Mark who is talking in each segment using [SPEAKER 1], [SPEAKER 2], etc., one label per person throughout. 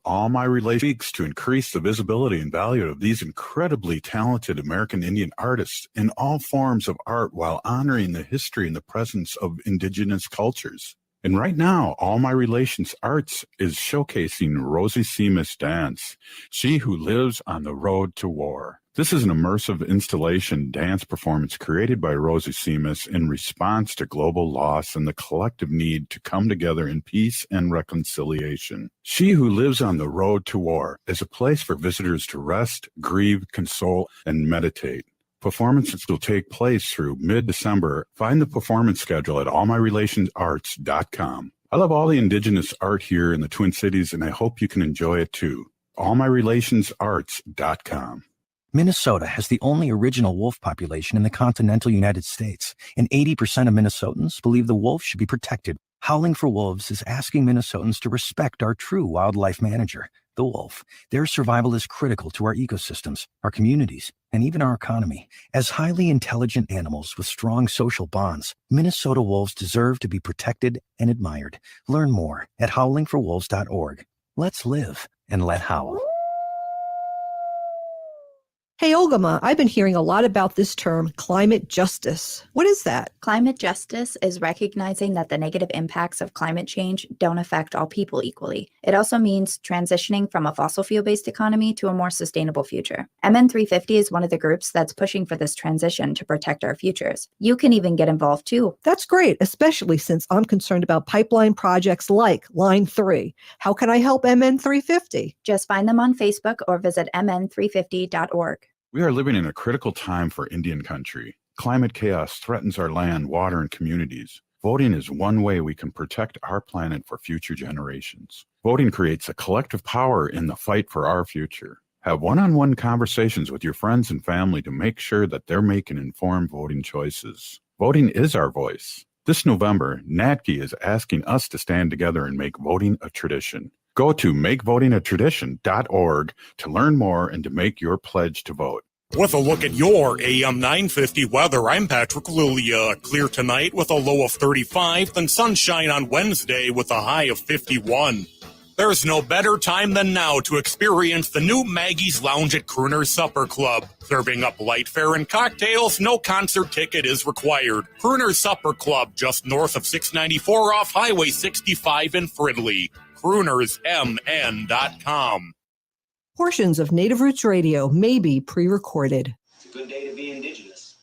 [SPEAKER 1] All My Relations seeks to increase the visibility and value of these incredibly talented American Indian artists in all forms of art while honoring the history and the presence of indigenous cultures. And right now, All My Relations Arts is showcasing Rosie Seamus' dance, She Who Lives on the Road to War. This is an immersive installation dance performance created by Rosie Seamus in response to global loss and the collective need to come together in peace and reconciliation. She Who Lives on the Road to War is a place for visitors to rest, grieve, console, and meditate. Performances will take place through mid-December. Find the performance schedule at allmyrelationsarts.com. I love all the indigenous art here in the Twin Cities, and I hope you can enjoy it too. allmyrelationsarts.com.
[SPEAKER 2] Minnesota has the only original wolf population in the continental United States, and 80% of Minnesotans believe the wolf should be protected. Howling for Wolves is asking Minnesotans to respect our true wildlife manager, the wolf. Their survival is critical to our ecosystems, our communities, and even our economy. As highly intelligent animals with strong social bonds, Minnesota wolves deserve to be protected and admired. Learn more at howlingforwolves.org. Let's live and let howl.
[SPEAKER 3] Hey, Olgama, I've been hearing a lot about this term, climate justice. What is that?
[SPEAKER 4] Climate justice is recognizing that the negative impacts of climate change don't affect all people equally. It also means transitioning from a fossil fuel-based economy to a more sustainable future. MN350 is one of the groups that's pushing for this transition to protect our futures. You can even get involved too.
[SPEAKER 3] That's great, especially since I'm concerned about pipeline projects like Line 3. How can I help MN350?
[SPEAKER 4] Just find them on Facebook or visit mn350.org.
[SPEAKER 1] We are living in a critical time for Indian country. Climate chaos threatens our land, water, and communities. Voting is one way we can protect our planet for future generations. Voting creates a collective power in the fight for our future. Have one-on-one conversations with your friends and family to make sure that they're making informed voting choices. Voting is our voice. This November, NADKI is asking us to stand together and make voting a tradition. Go to makevotingatradition.org to learn more and to make your pledge to vote.
[SPEAKER 5] With a look at your AM 950 weather, I'm Patrick Lilia. Clear tonight with a low of 35, then sunshine on Wednesday with a high of 51. There's no better time than now to experience the new Maggie's Lounge at Crooner's Supper Club. Serving up light fare and cocktails, no concert ticket is required. Crooner's Supper Club, just north of 694 off Highway 65 in Fridley. CroonersMN.com.
[SPEAKER 3] Portions of Native Roots Radio may be pre-recorded.
[SPEAKER 6] It's a good day to be indigenous.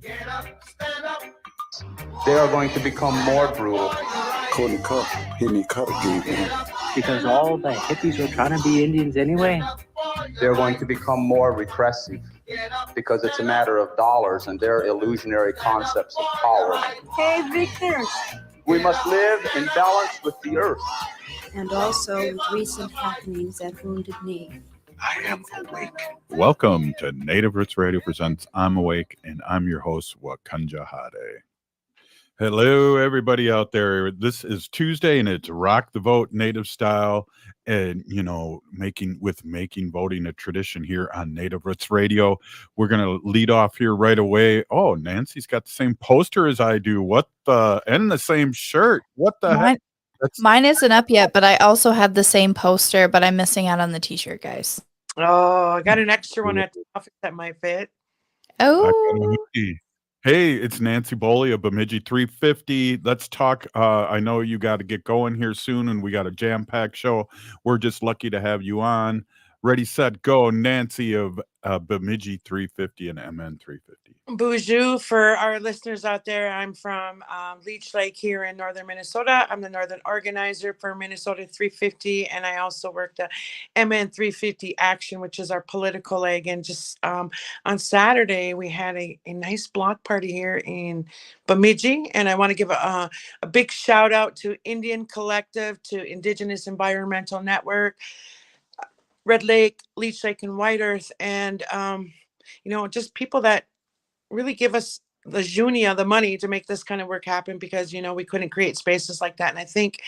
[SPEAKER 7] Get up, stand up.
[SPEAKER 8] They are going to become more brutal.
[SPEAKER 9] Couldn't cut, hit me cut again.
[SPEAKER 10] Because all the hippies were trying to be Indians anyway.
[SPEAKER 8] They're going to become more repressive because it's a matter of dollars and their illusionary concepts of power.
[SPEAKER 11] Hey, Victor.
[SPEAKER 8] We must live in balance with the earth.
[SPEAKER 11] And also with recent happenings at Wounded Knee.
[SPEAKER 9] I am awake.
[SPEAKER 1] Welcome to Native Roots Radio presents I'm Awake, and I'm your host, Wakanja Hade. Hello, everybody out there. This is Tuesday, and it's Rock the Vote Native Style, and, making voting a tradition here on Native Roots Radio. We're going to lead off here right away. Oh, Nancy's got the same poster as I do. And the same shirt. What the heck?
[SPEAKER 12] Mine isn't up yet, but I also have the same poster, but I'm missing out on the t-shirt, guys.
[SPEAKER 13] Oh, I got an extra one at the office that might fit.
[SPEAKER 12] Oh.
[SPEAKER 1] Hey, it's Nancy Beaulieu of Bemidji 350. Let's talk. I know you got to get going here soon, and we got a jam-packed show. We're just lucky to have you on. Ready, set, go. Nancy of Bemidji 350 and MN 350.
[SPEAKER 13] Bonjour for our listeners out there. I'm from Leech Lake here in northern Minnesota. I'm the northern organizer for Minnesota 350, and I also work the MN 350 Action, which is our political leg. And just on Saturday, we had a nice block party here in Bemidji, and I want to give a big shout out to Indian Collective, to Indigenous Environmental Network, Red Lake, Leech Lake, and White Earth, and just people that really give us the Junia, the money to make this kind of work happen, because we couldn't create spaces like that. And I think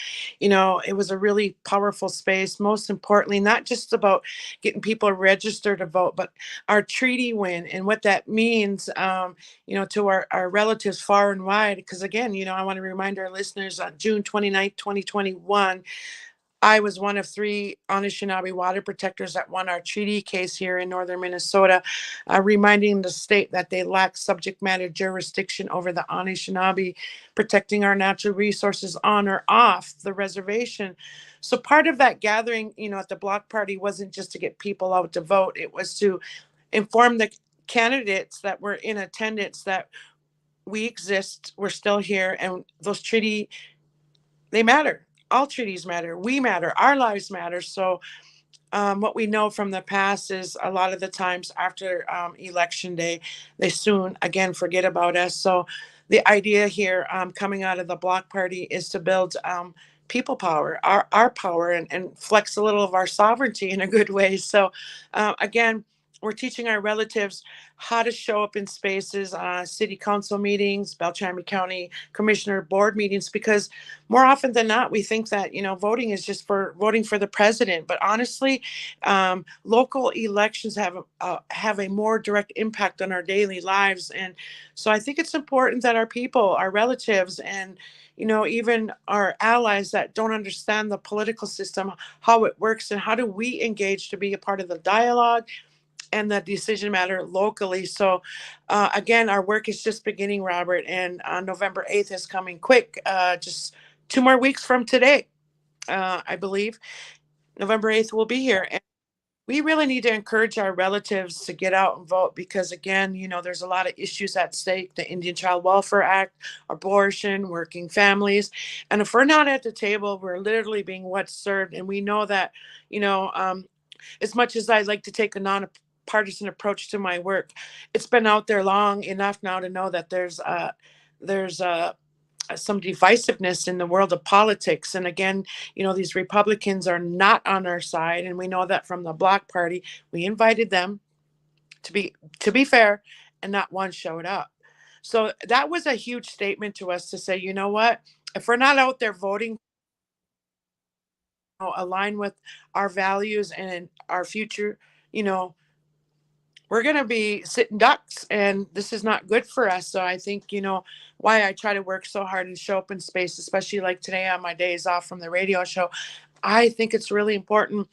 [SPEAKER 13] it was a really powerful space, most importantly, not just about getting people registered to vote, but our treaty win and what that means to our relatives far and wide. Because again, I want to remind our listeners on June 29th, 2021, I was one of 3 Anishinaabe water protectors that won our treaty case here in northern Minnesota, reminding the state that they lack subject matter jurisdiction over the Anishinaabe, protecting our natural resources on or off the reservation. So part of that gathering, at the block party wasn't just to get people out to vote, it was to inform the candidates that were in attendance that we exist, we're still here, and those they matter. All treaties matter. We matter. Our lives matter. So, what we know from the past is a lot of the times after election day, they soon again forget about us. So, the idea here coming out of the block party is to build people power, our power, and flex a little of our sovereignty in a good way. So, again, we're teaching our relatives how to show up in spaces, city council meetings, Beltrami County Commissioner board meetings, because more often than not, we think that voting is just for voting for the president. But honestly, local elections have a more direct impact on our daily lives, and so I think it's important that our people, our relatives, and even our allies that don't understand the political system, how it works, and how do we engage to be a part of the dialogue and the decision matter locally. So, again, our work is just beginning, Robert, and November 8th is coming quick. Just 2 more weeks from today, I believe. November 8th will be here. And we really need to encourage our relatives to get out and vote because, again, there's a lot of issues at stake: the Indian Child Welfare Act, abortion, working families. And if we're not at the table, we're literally being what's served. And we know that, as much as I like to take a nonpartisan approach to my work, it's been out there long enough now to know that there's some divisiveness in the world of politics. And again, these Republicans are not on our side, and we know that from the Bloc Party. We invited them to be fair, and not one showed up. So that was a huge statement to us to say, you know what? If we're not out there voting, align with our values and our future, you know, we're going to be sitting ducks, and this is not good for us. So I think, why I try to work so hard and show up in space, especially like today on my days off from the radio show. I think it's really important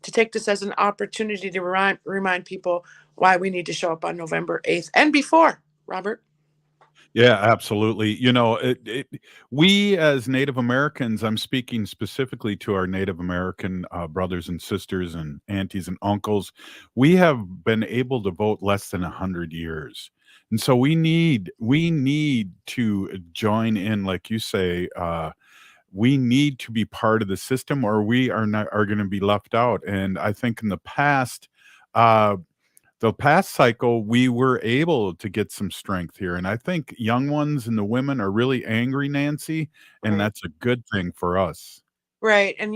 [SPEAKER 13] to take this as an opportunity to remind people why we need to show up on November 8th and before, Robert.
[SPEAKER 1] Yeah, absolutely. We as Native Americans, I'm speaking specifically to our Native American brothers and sisters and aunties and uncles, we have been able to vote less than 100 years. And so we need to join in, like you say, we need to be part of the system or we are going to be left out. And I think in uh, the past cycle, we were able to get some strength here. And I think young ones and the women are really angry, Nancy, and
[SPEAKER 13] Right.
[SPEAKER 1] that's a good thing for us.
[SPEAKER 13] Right. And,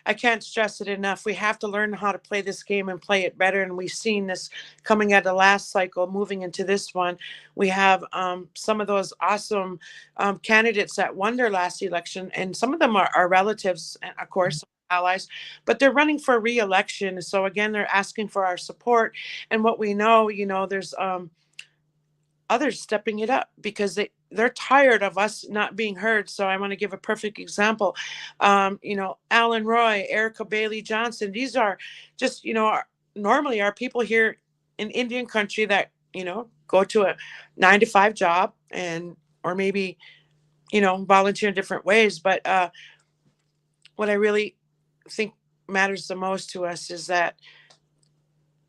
[SPEAKER 13] I can't stress it enough. We have to learn how to play this game and play it better. And we've seen this coming out of the last cycle, moving into this one. We have some of those awesome candidates that won their last election, and some of them are our relatives, and of course, allies, but they're running for re-election. So again, they're asking for our support. And what we know, there's others stepping it up because they're tired of us not being heard. So I want to give a perfect example. Alan Roy, Erica Bailey Johnson. These are just normally our people here in Indian country that go to a 9 to 5 job and or maybe volunteer in different ways. But what I really think matters the most to us is that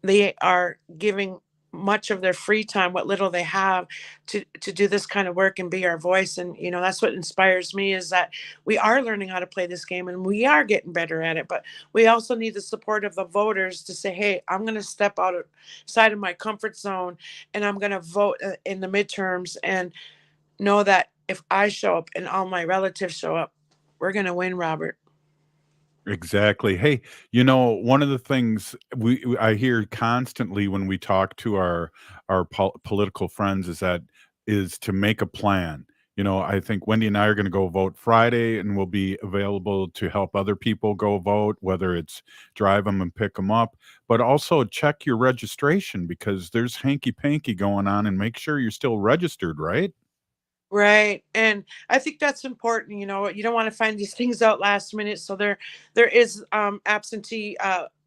[SPEAKER 13] they are giving much of their free time, what little they have, to do this kind of work and be our voice. And that's what inspires me, is that we are learning how to play this game and we are getting better at it. But we also need the support of the voters to say, hey, I'm going to step outside of my comfort zone and I'm going to vote in the midterms, and know that if I show up and all my relatives show up, we're going to win, Robert.
[SPEAKER 1] Exactly. Hey, one of the things I hear constantly when we talk to our political friends is to make a plan. I think Wendy and I are going to go vote Friday, and we'll be available to help other people go vote, whether it's drive them and pick them up, but also check your registration because there's hanky panky going on, and make sure you're still registered, right?
[SPEAKER 13] Right. And I think that's important. You don't want to find these things out last minute. So there is absentee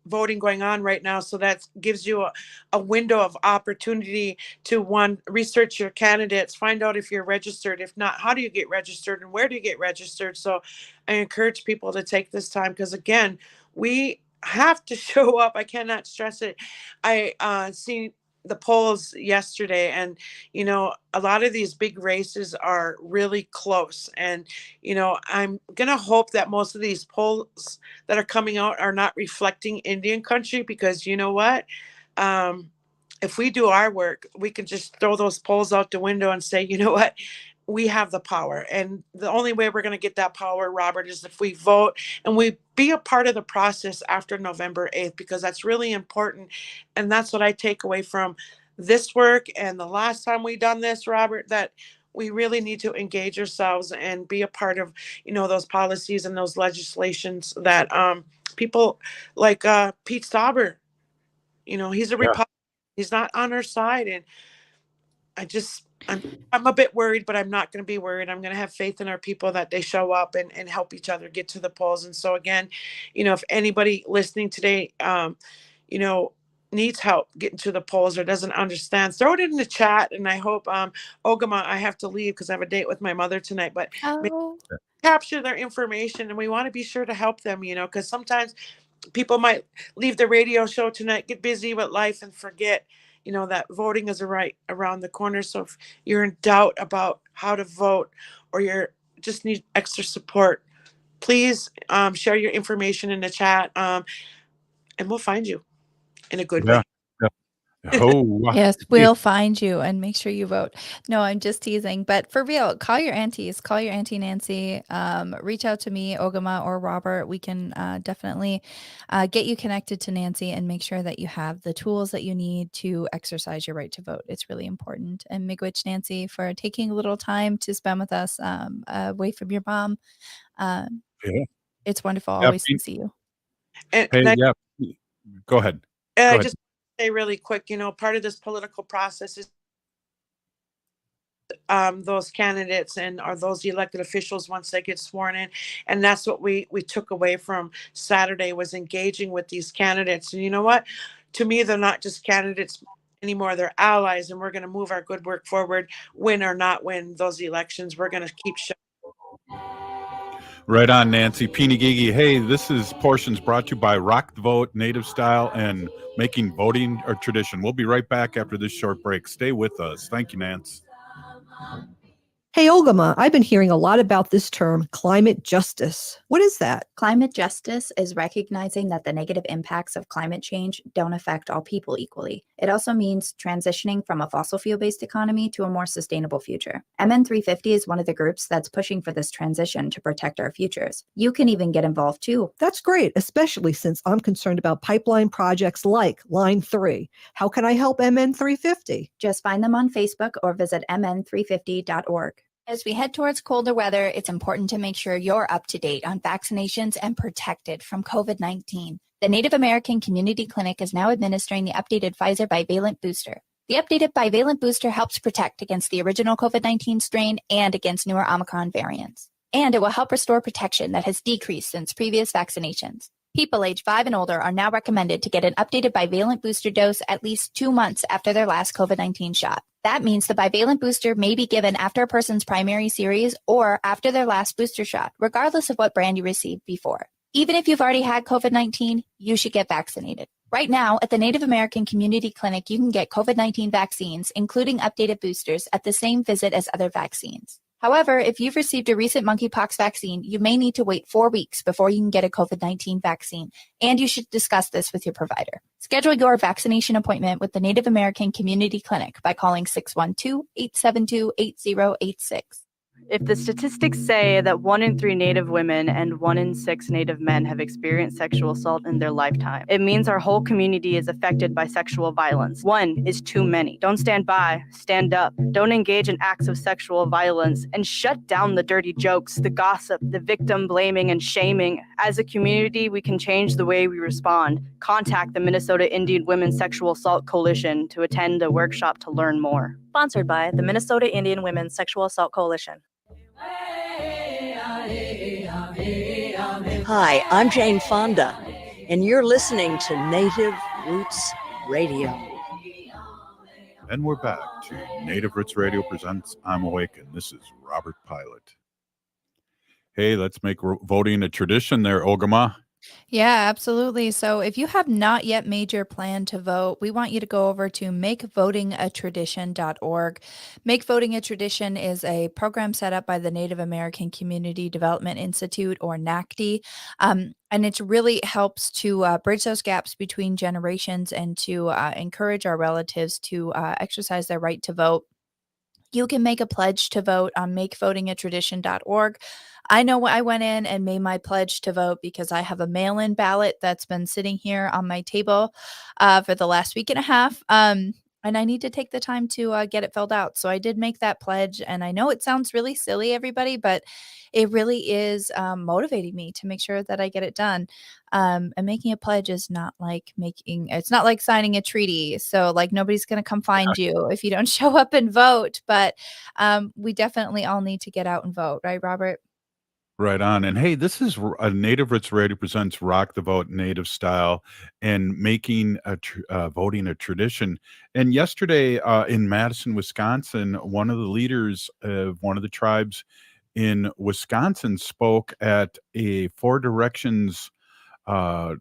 [SPEAKER 13] voting going on right now. So that gives you a window of opportunity to one, research your candidates, find out if you're registered. If not, how do you get registered and where do you get registered? So I encourage people to take this time because again, we have to show up. I cannot stress it. I seen the polls yesterday, and a lot of these big races are really close. And I'm gonna hope that most of these polls that are coming out are not reflecting Indian country, because you know what, if we do our work, we can just throw those polls out the window and say, you know what, we have the power. And the only way we're going to get that power, Robert, is if we vote and we be a part of the process after November 8th, because that's really important. And that's what I take away from this work. And the last time we done this, Robert, that we really need to engage ourselves and be a part of, those policies and those legislations that people like Pete Stauber, he's a
[SPEAKER 1] Yeah.
[SPEAKER 13] Republican. He's not on our side. And I'm a bit worried, but I'm not going to be worried. I'm going to have faith in our people that they show up and help each other get to the polls. And so again, if anybody listening today, you know, needs help getting to the polls or doesn't understand, throw it in the chat. And I hope, Ogama, I have to leave because I have a date with my mother tonight, but
[SPEAKER 12] Oh.
[SPEAKER 13] capture their information, and we want to be sure to help them, because sometimes people might leave the radio show tonight, get busy with life, and forget, that voting is right around the corner. So if you're in doubt about how to vote, or you're just need extra support, please share your information in the chat, and we'll find you in a good
[SPEAKER 1] Yeah.
[SPEAKER 13] way.
[SPEAKER 1] Yeah. Oh, wow.
[SPEAKER 12] Yes, we'll find you and make sure you vote. No, I'm just teasing, but for real, call your aunties, call your auntie Nancy, reach out to me, Ogama, or Robert. We can definitely get you connected to Nancy and make sure that you have the tools that you need to exercise your right to vote. It's really important. And Miigwech Nancy for taking a little time to spend with us away from your mom.
[SPEAKER 1] Yeah.
[SPEAKER 12] It's wonderful
[SPEAKER 1] Yeah,
[SPEAKER 12] always to see you.
[SPEAKER 13] And
[SPEAKER 1] Hey,
[SPEAKER 13] I,
[SPEAKER 1] yeah. Go ahead.
[SPEAKER 13] and
[SPEAKER 1] Go
[SPEAKER 13] I
[SPEAKER 1] ahead.
[SPEAKER 13] just say really quick, part of this political process is those candidates and are those elected officials once they get sworn in. And that's what we took away from Saturday, was engaging with these candidates. And you know what? To me, they're not just candidates anymore, they're allies, and we're going to move our good work forward, win or not win those elections. We're going to keep showing.
[SPEAKER 1] Right on, Nancy. Pinigigi. Hey, this is Portions brought to you by Rock the Vote, Native Style, and Making Voting a Tradition. We'll be right back after this short break. Stay with us. Thank you, Nance.
[SPEAKER 3] Hey, Ogama, I've been hearing a lot about this term, climate justice. What is that?
[SPEAKER 4] Climate justice is recognizing that the negative impacts of climate change don't affect all people equally. It also means transitioning from a fossil fuel-based economy to a more sustainable future. MN 350 is one of the groups that's pushing for this transition to protect our futures. You can even get involved too.
[SPEAKER 3] That's great, especially since I'm concerned about pipeline projects like Line 3. How can I help MN 350?
[SPEAKER 4] Just find them on Facebook or visit mn350.org.
[SPEAKER 12] As we head towards colder weather, it's important to make sure you're up to date on vaccinations and protected from COVID-19. The Native American Community Clinic is now administering the updated Pfizer bivalent booster. The updated bivalent booster helps protect against the original COVID-19 strain and against newer Omicron variants. And it will help restore protection that has decreased since previous vaccinations. People age 5 and older are now recommended to get an updated bivalent booster dose at least 2 months after their last COVID-19 shot. That means the bivalent booster may be given after a person's primary series or after their last booster shot, regardless of what brand you received before. Even if you've already had COVID-19, you should get vaccinated. Right now, at the Native American Community Clinic, you can get COVID-19 vaccines, including updated boosters, at the same visit as other vaccines. However, if you've received a recent monkeypox vaccine, you may need to wait 4 weeks before you can get a COVID-19 vaccine, and you should discuss this with your provider. Schedule your vaccination appointment with the Native American Community Clinic by calling 612-872-8086.
[SPEAKER 14] If the statistics say that 1 in 3 Native women and 1 in 6 Native men have experienced sexual assault in their lifetime, it means our whole community is affected by sexual violence. 1 is too many. Don't stand by, stand up. Don't engage in acts of sexual violence, and shut down the dirty jokes, the gossip, the victim blaming and shaming. As a community, we can change the way we respond. Contact the Minnesota Indian Women's Sexual Assault Coalition to attend a workshop to learn more. Sponsored by the Minnesota Indian Women's Sexual Assault Coalition.
[SPEAKER 15] Hi, I'm Jane Fonda, and you're listening to Native Roots Radio.
[SPEAKER 1] And we're back to Native Roots Radio presents I'm Awake, and this is Robert Pilot. Hey, let's make voting a tradition there, Ogama.
[SPEAKER 12] Yeah, absolutely. So if you have not yet made your plan to vote, we want you to go over to makevotingatradition.org. Make Voting a Tradition is a program set up by the Native American Community Development Institute, or NACD. And it really helps to bridge those gaps between generations and to encourage our relatives to exercise their right to vote. You can make a pledge to vote on makevotingatradition.org. I know I went in and made my pledge to vote because I have a mail-in ballot that's been sitting here on my table for the last week and a half. And I need to take the time to get it filled out. So I did make that pledge. And I know it sounds really silly, everybody, but it really is motivating me to make sure that I get it done. And making a pledge is not like it's not like signing a treaty. So like nobody's going to come find you if you don't show up and vote. But we definitely all need to get out and vote. Right, Robert?
[SPEAKER 1] Right on. And hey, this is a Native Roots Radio presents Rock the Vote Native Style and making voting a tradition. And yesterday in Madison, Wisconsin, one of the leaders of one of the tribes in Wisconsin spoke at a Four Directions town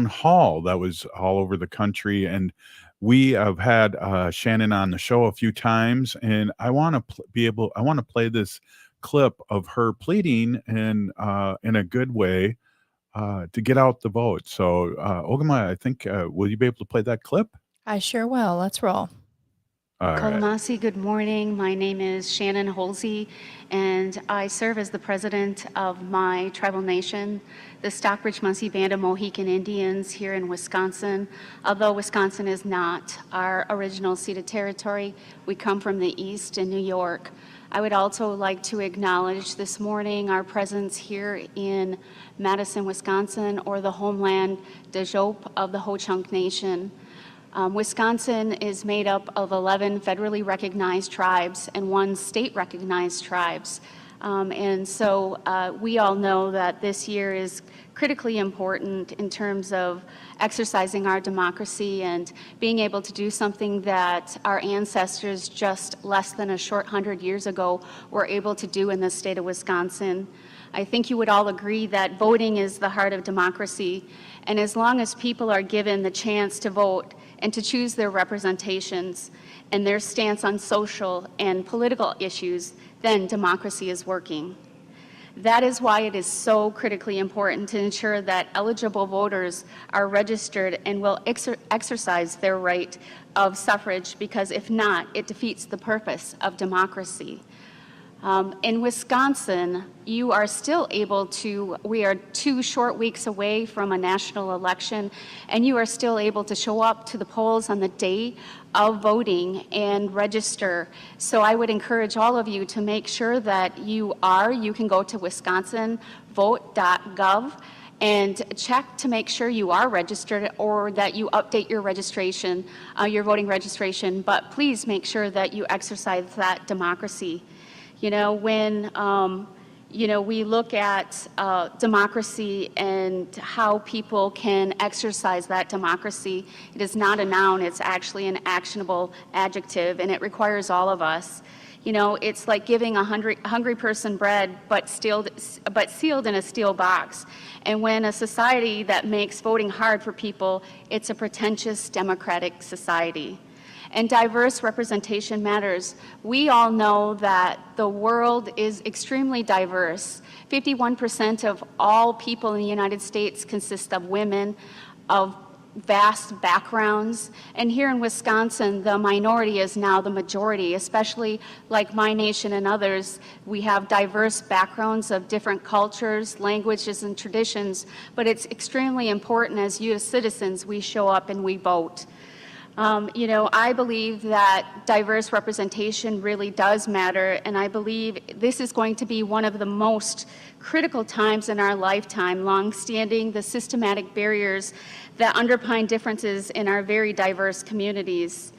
[SPEAKER 1] hall that was all over the country. And we have had Shannon on the show a few times, and I want to play this clip of her pleading in a good way to get out the vote. So, Ogama, I think, will you be able to play that clip?
[SPEAKER 12] I sure will. Let's roll.
[SPEAKER 16] Kolomasi, good morning. My name is Shannon Holsey, and I serve as the president of my tribal nation, the Stockbridge-Muncie Band of Mohican Indians here in Wisconsin. Although Wisconsin is not our original ceded territory, we come from the East in New York. I would also like to acknowledge this morning our presence here in Madison, Wisconsin, or the homeland de Jope of the Ho-Chunk Nation. Wisconsin is made up of 11 federally recognized tribes and 1 state-recognized tribes. And so we all know that this year is critically important in terms of exercising our democracy and being able to do something that our ancestors just less than a short 100 years ago were able to do in the state of Wisconsin. I think you would all agree that voting is the heart of democracy, and as long as people are given the chance to vote and to choose their representations and their stance on social and political issues, then democracy is working. That is why it is so critically important to ensure that eligible voters are registered and will exercise their right of suffrage, because if not, it defeats the purpose of democracy. In Wisconsin, you are still able to, we are 2 short weeks away from a national election, and you are still able to show up to the polls on the day of voting and register. So I would encourage all of you to make sure that you can go to wisconsinvote.gov and check to make sure you are registered, or that you update your registration, your voting registration, but please make sure that you exercise that democracy. You know, when we look at democracy and how people can exercise that democracy, it is not a noun, it's actually an actionable adjective, and it requires all of us. You know, it's like giving a hungry person bread, but sealed in a steel box. And when a society that makes voting hard for people, it's a pretentious democratic society. And diverse representation matters. We all know that the world is extremely diverse. 51% of all people in the United States consist of women of vast backgrounds. And here in Wisconsin, the minority is now the majority, especially like my nation and others. We have diverse backgrounds of different cultures, languages, and traditions, but it's extremely important as U.S. citizens we show up and we vote. I believe that diverse representation really does matter, and I believe this is going to be one of the most critical times in our lifetime, long-standing the systematic barriers that underpin differences in our very diverse communities.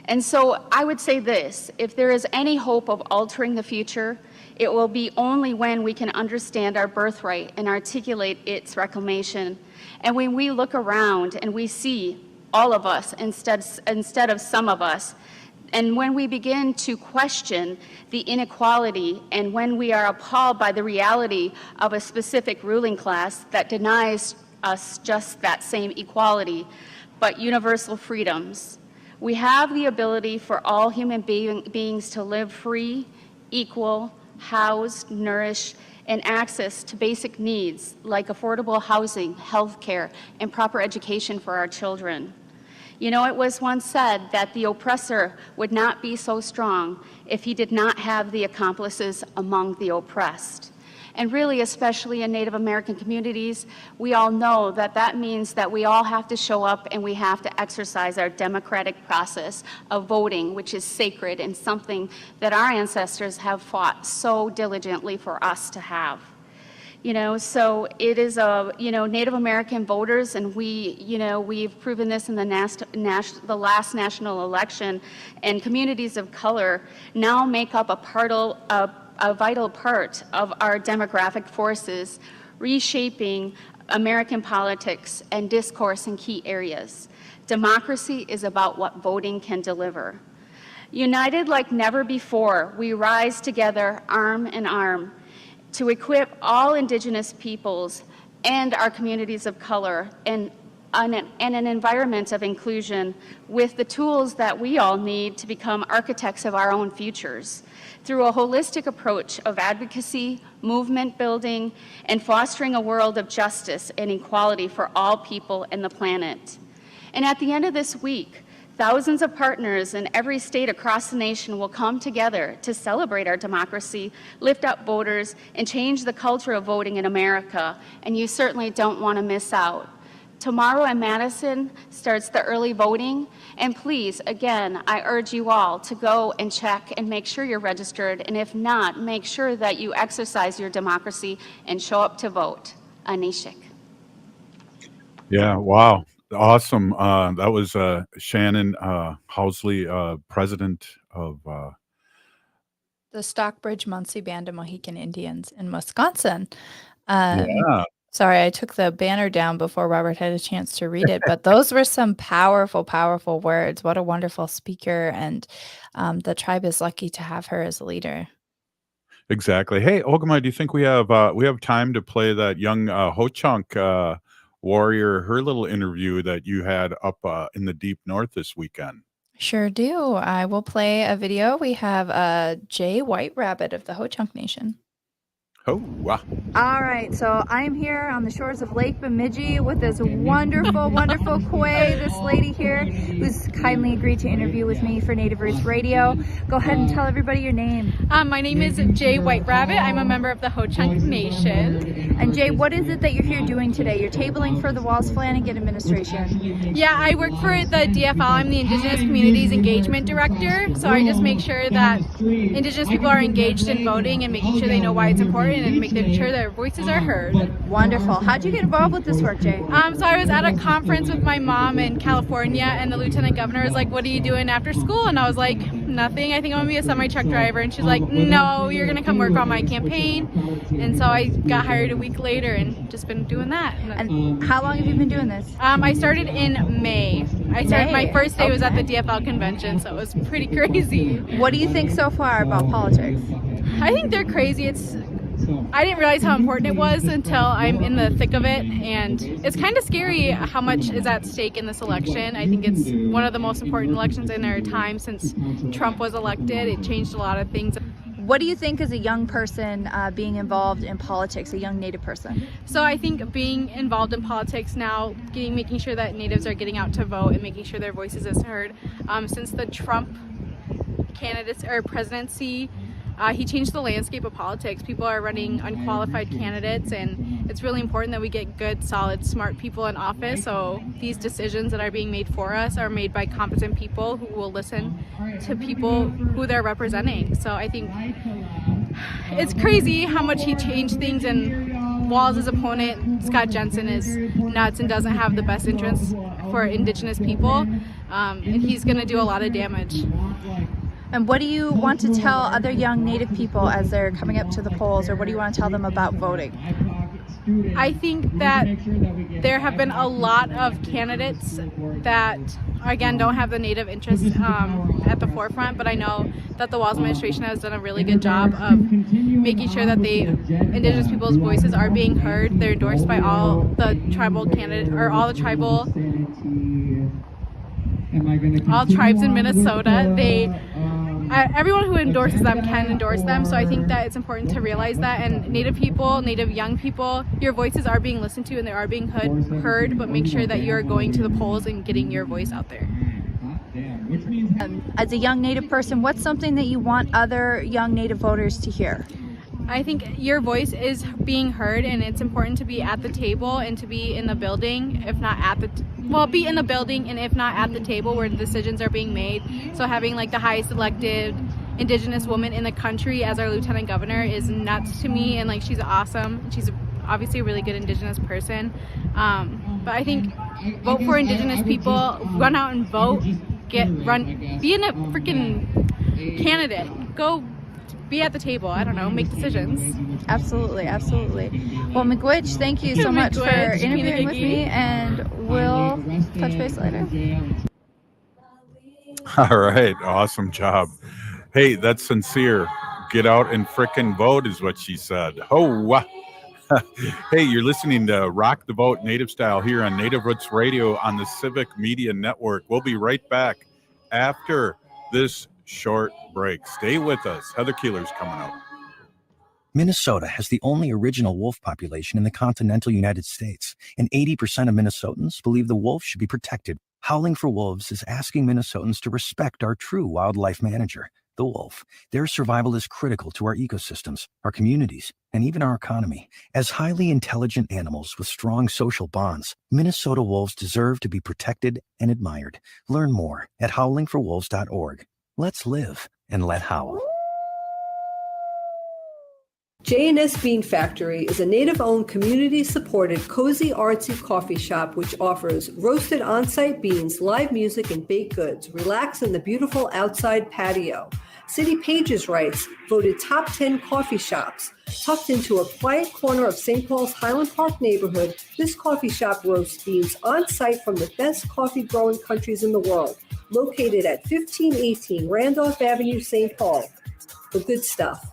[SPEAKER 16] And so I would say this, if there is any hope of altering the future, it will be only when we can understand our birthright and articulate its reclamation. And when we look around and we see all of us instead of some of us, and when we begin to question the inequality, and when we are appalled by the reality of a specific ruling class that denies us just that same equality, but universal freedoms, we have the ability for all human beings to live free, equal, housed, nourished, and access to basic needs like affordable housing, health care, and proper education for our children. You know, it was once said that the oppressor would not be so strong if he did not have the accomplices among the oppressed. And really, especially in Native American communities, we all know that that means that we all have to show up and we have to exercise our democratic process of voting, which is sacred and something that our ancestors have fought so diligently for us to have. You know, so it is Native American voters, and we've proven this in the last national election, and communities of color now make up a vital part of our demographic forces, reshaping American politics and discourse in key areas. Democracy is about what voting can deliver. United like never before, we rise together arm in arm to equip all Indigenous peoples and our communities of color and an environment of inclusion with the tools that we all need to become architects of our own futures through a holistic approach of advocacy, movement building, and fostering a world of justice and equality for all people and the planet. And at the end of this week, thousands of partners in every state across the nation will come together to celebrate our democracy, lift up voters, and change the culture of voting in America. And you certainly don't want to miss out. Tomorrow in Madison starts the early voting, and please, again, I urge you all to go and check and make sure you're registered, and if not, make sure that you exercise your democracy and show up to vote. Anishik.
[SPEAKER 1] Yeah, wow. Awesome. That was Shannon Housley, president of
[SPEAKER 17] the Stockbridge Munsee Band of Mohican Indians in Wisconsin.
[SPEAKER 1] Yeah.
[SPEAKER 17] Sorry, I took the banner down before Robert had a chance to read it, but those were some powerful, powerful words. What a wonderful speaker, and the tribe is lucky to have her as a leader.
[SPEAKER 1] Exactly. Hey, Ogamai, do you think we have time to play that young Ho-Chunk warrior, her little interview that you had up in the deep north this weekend?
[SPEAKER 17] Sure do. I will play a video. We have Jay White Rabbit of the Ho-Chunk Nation.
[SPEAKER 1] Oh, wow.
[SPEAKER 18] All right, so I'm here on the shores of Lake Bemidji with this wonderful, wonderful Quay, this lady here who's kindly agreed to interview with me for Native Roots Radio. Go ahead and tell everybody your name.
[SPEAKER 19] My name is Jay White Rabbit. I'm a member of the Ho-Chunk Nation.
[SPEAKER 18] And Jay, what is it that you're here doing today? You're tabling for the Wallace Flanagan administration.
[SPEAKER 19] Yeah, I work for the DFL. I'm the Indigenous Communities Engagement Director, so I just make sure that Indigenous people are engaged in voting and making sure they know why it's important and making sure their voices are heard.
[SPEAKER 18] Wonderful. How'd you get involved with this work, Jay?
[SPEAKER 19] So I was at a conference with my mom in California, and the lieutenant governor was like, "What are you doing after school?" And I was like, "Nothing. I think I'm gonna be a semi-truck driver." And she's like, "No, you're gonna come work on my campaign." And so I got hired a week later and just been doing that.
[SPEAKER 18] And how long have you been doing this?
[SPEAKER 19] I started in May. My first day was at the DFL convention, so it was pretty crazy.
[SPEAKER 18] What do you think so far about politics?
[SPEAKER 19] I think they're crazy. I didn't realize how important it was until I'm in the thick of it, and it's kind of scary how much is at stake in this election. I think it's one of the most important elections in our time since Trump was elected. It changed a lot of things.
[SPEAKER 18] What do you think as a young person being involved in politics, a young Native person?
[SPEAKER 19] So I think being involved in politics now, making sure that Natives are getting out to vote and making sure their voices is heard. Since the Trump presidency, he changed the landscape of politics. People are running unqualified candidates, and it's really important that we get good, solid, smart people in office, so these decisions that are being made for us are made by competent people who will listen to people who they're representing. So I think it's crazy how much he changed things, and Walz's opponent, Scott Jensen, is nuts and doesn't have the best interests for Indigenous people, and he's going to do a lot of damage.
[SPEAKER 4] And what do you want to tell other young Native people as they're coming up to the polls, or what do you want to tell them about voting?
[SPEAKER 19] I think that there have been a lot of candidates that, again, don't have the Native interest at the forefront, but I know that the Walz administration has done a really good job of making sure that the Indigenous people's voices are being heard. They're endorsed by all the tribal candidates, or all tribes in Minnesota. Everyone who endorses them can endorse them, so I think that it's important to realize that. And Native people, Native young people, your voices are being listened to and they are being heard, but make sure that you're going to the polls and getting your voice out there.
[SPEAKER 4] As a young Native person, what's something that you want other young Native voters to hear?
[SPEAKER 19] I think your voice is being heard, and it's important to be at the table and to be in the building, if not at the be in the building, and if not at the table where the decisions are being made. So having like the highest elected Indigenous woman in the country as our lieutenant governor is nuts to me, and like she's awesome. She's obviously a really good Indigenous person, but I think vote for Indigenous people, run out and vote, be in a freaking candidate, go be at the table. I don't know, make decisions.
[SPEAKER 4] Absolutely, absolutely. Well, Miigwech, thank you so much for interviewing with me, and we'll touch base later.
[SPEAKER 1] All right. Awesome job. Hey, that's sincere. Get out and frickin' vote is what she said. Oh, hey, you're listening to Rock the Vote Native Style here on Native Roots Radio on the Civic Media Network. We'll be right back after this short break. Stay with us. Heather Keeler's coming up.
[SPEAKER 2] Minnesota has the only original wolf population in the continental United States, and 80% of Minnesotans believe the wolf should be protected. Howling for Wolves is asking Minnesotans to respect our true wildlife manager, the wolf. Their survival is critical to our ecosystems, our communities, and even our economy. As highly intelligent animals with strong social bonds, Minnesota wolves deserve to be protected and admired. Learn more at howlingforwolves.org. Let's live and let howl.
[SPEAKER 3] J&S Bean Factory is a Native-owned, community-supported, cozy, artsy coffee shop which offers roasted on-site beans, live music, and baked goods. Relax in the beautiful outside patio. City Pages writes, voted top 10 coffee shops. Tucked into a quiet corner of St. Paul's Highland Park neighborhood, this coffee shop roasts beans on-site from the best coffee-growing countries in the world. Located at 1518 Randolph Avenue, St. Paul. The good stuff.